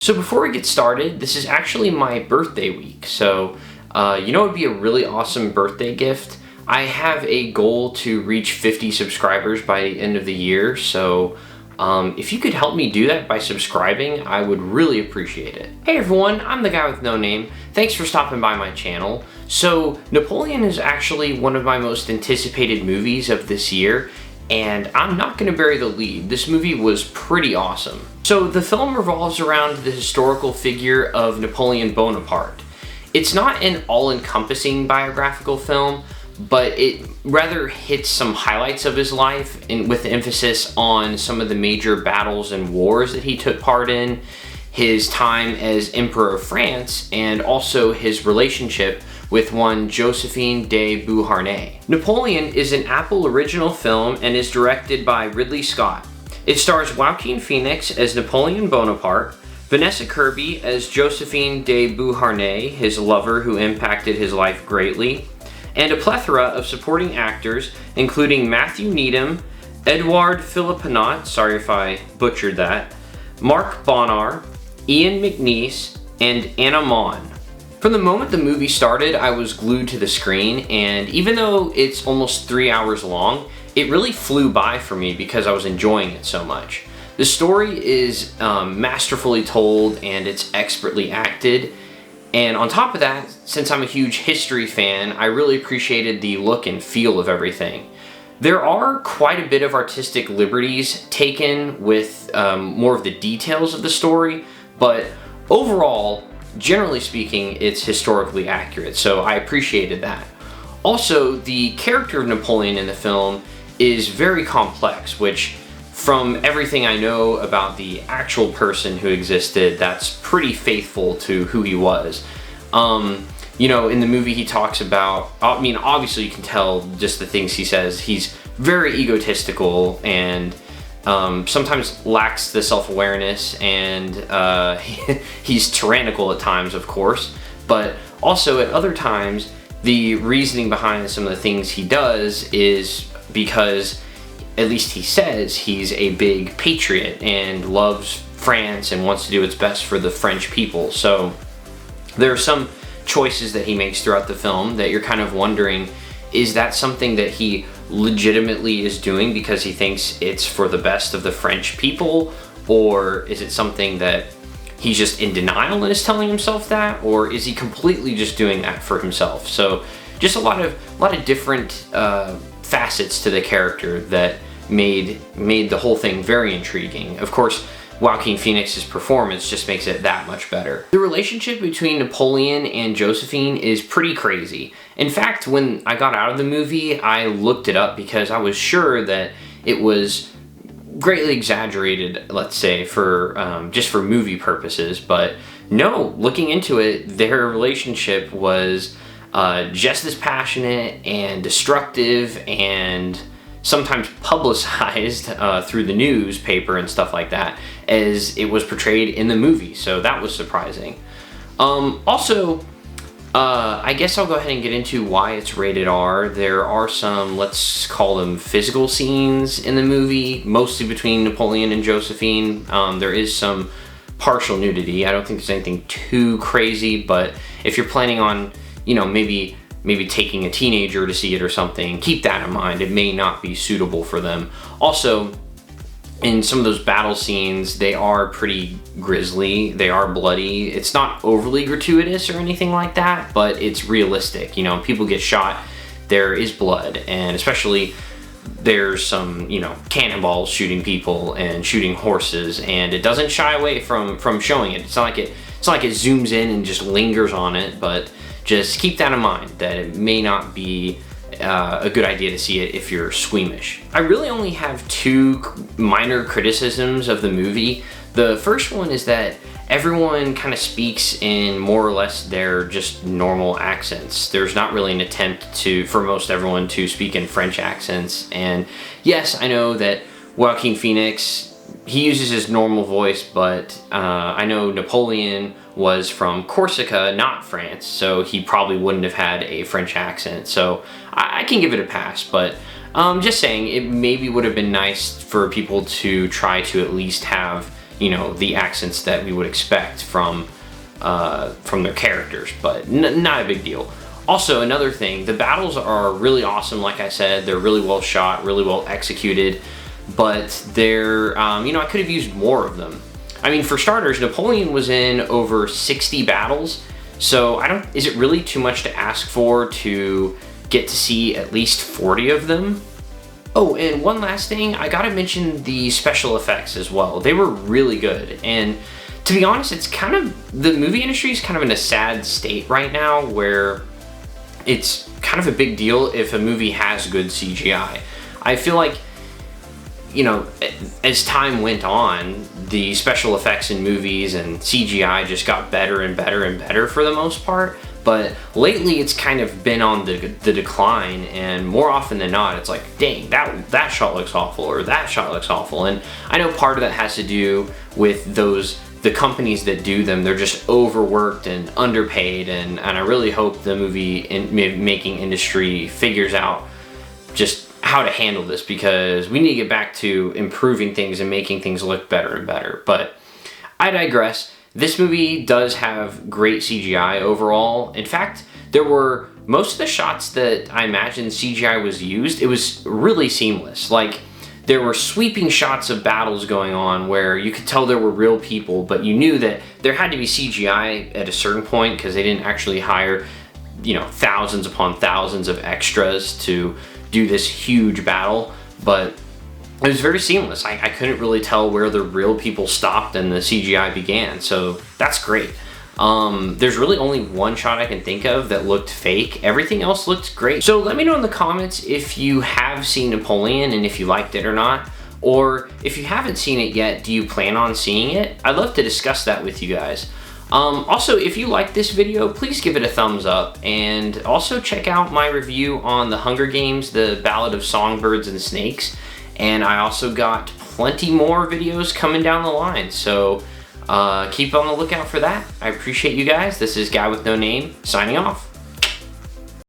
So before we get started, this is actually my birthday week. So, it would be a really awesome birthday gift. I have a goal to reach 50 subscribers by the end of the year. So, if you could help me do that by subscribing, I would really appreciate it. Hey everyone, I'm the guy with no name. Thanks for stopping by my channel. So, Napoleon is actually one of my most anticipated movies of this year. And I'm not going to bury the lead. This movie was pretty awesome. So the film revolves around the historical figure of Napoleon Bonaparte. It's not an all-encompassing biographical film, but it rather hits some highlights of his life with emphasis on some of the major battles and wars that he took part in, his time as Emperor of France, and also his relationship with one Josephine de Beauharnais. Napoleon is an Apple original film and is directed by Ridley Scott. It stars Joaquin Phoenix as Napoleon Bonaparte, Vanessa Kirby as Josephine de Beauharnais, his lover who impacted his life greatly, and a plethora of supporting actors including Matthew Needham, Edouard Philippinot, sorry if I butchered that, Mark Bonnar, Ian McNeice, and Anna Mon. From the moment the movie started, I was glued to the screen, and even though it's almost 3 hours long, it really flew by for me because I was enjoying it so much. The story is masterfully told and it's expertly acted, and on top of that, since I'm a huge history fan, I really appreciated the look and feel of everything. There are quite a bit of artistic liberties taken with more of the details of the story, but overall, generally speaking, it's historically accurate, so I appreciated that. Also, the character of Napoleon in the film is very complex, which, from everything I know about the actual person who existed, that's pretty faithful to who he was. In the movie he talks about, obviously you can tell just the things he says, he's very egotistical and sometimes lacks the self-awareness, and he's tyrannical at times, of course, but also at other times the reasoning behind some of the things he does is because, at least he says, he's a big patriot and loves France and wants to do its best for the French people. So there are some choices that he makes throughout the film that you're kind of wondering, is that something that he legitimately is doing because he thinks it's for the best of the French people, or is it something that he's just in denial and is telling himself that, or is he completely just doing that for himself? So just a lot of different facets to the character that made the whole thing very intriguing. Of course, Joaquin Phoenix's performance just makes it that much better. The relationship between Napoleon and Josephine is pretty crazy. In fact, when I got out of the movie, I looked it up because I was sure that it was greatly exaggerated, let's say, for just for movie purposes, but no, looking into it, their relationship was just as passionate and destructive and sometimes publicized through the newspaper and stuff like that as it was portrayed in the movie, so that was surprising. I guess I'll go ahead and get into why it's rated R. There are some, let's call them physical scenes in the movie, mostly between Napoleon and Josephine. There is some partial nudity. I don't think there's anything too crazy, but if you're planning on, maybe taking a teenager to see it or something, keep that in mind. It may not be suitable for them. Also, in some of those battle scenes, they are pretty grisly, they are bloody. It's not overly gratuitous or anything like that, but it's realistic. People get shot, there is blood, and especially there's some, cannonballs shooting people and shooting horses, and it doesn't shy away from showing it. It's not like it zooms in and just lingers on it, but just keep that in mind, that it may not be a good idea to see it if you're squeamish. I really only have two minor criticisms of the movie. The first one is that everyone kind of speaks in more or less their just normal accents. There's not really an attempt for most everyone to speak in French accents. And yes, I know that Joaquin Phoenix, he uses his normal voice, but I know Napoleon was from Corsica, not France, so he probably wouldn't have had a French accent. So I can give it a pass, but just saying, it maybe would have been nice for people to try to at least have, you know, the accents that we would expect from their characters, but not a big deal. Also, another thing, the battles are really awesome. Like I said, they're really well shot, really well executed, but they're, you know, I could have used more of them. I mean, for starters, Napoleon was in over 60 battles, so is it really too much to ask for to get to see at least 40 of them? Oh, and one last thing, I gotta mention the special effects as well. They were really good, and to be honest, it's kind of, the movie industry is kind of in a sad state right now where it's kind of a big deal if a movie has good CGI. I feel like, you know, as time went on, the special effects in movies and CGI just got better and better and better for the most part. But lately it's kind of been on the decline, and more often than not, it's like, dang, that shot looks awful, or that shot looks awful. And I know part of that has to do with the companies that do them. They're just overworked and underpaid, and I really hope the movie making industry figures out just how to handle this, because we need to get back to improving things and making things look better and better. But I digress. This movie does have great CGI overall. In fact, there were most of the shots that I imagine CGI was used, it was really seamless. Like, there were sweeping shots of battles going on where you could tell there were real people, but you knew that there had to be CGI at a certain point because they didn't actually hire, you know, thousands upon thousands of extras to do this huge battle. But it was very seamless. I couldn't really tell where the real people stopped and the CGI began, so that's great. There's really only one shot I can think of that looked fake. Everything else looked great. So let me know in the comments if you have seen Napoleon and if you liked it or not. Or if you haven't seen it yet, do you plan on seeing it? I'd love to discuss that with you guys. Also, if you like this video, please give it a thumbs up, and also check out my review on the Hunger Games, the Ballad of Songbirds and Snakes. And I also got plenty more videos coming down the line, so keep on the lookout for that. I appreciate you guys. This is Guy with No Name, signing off.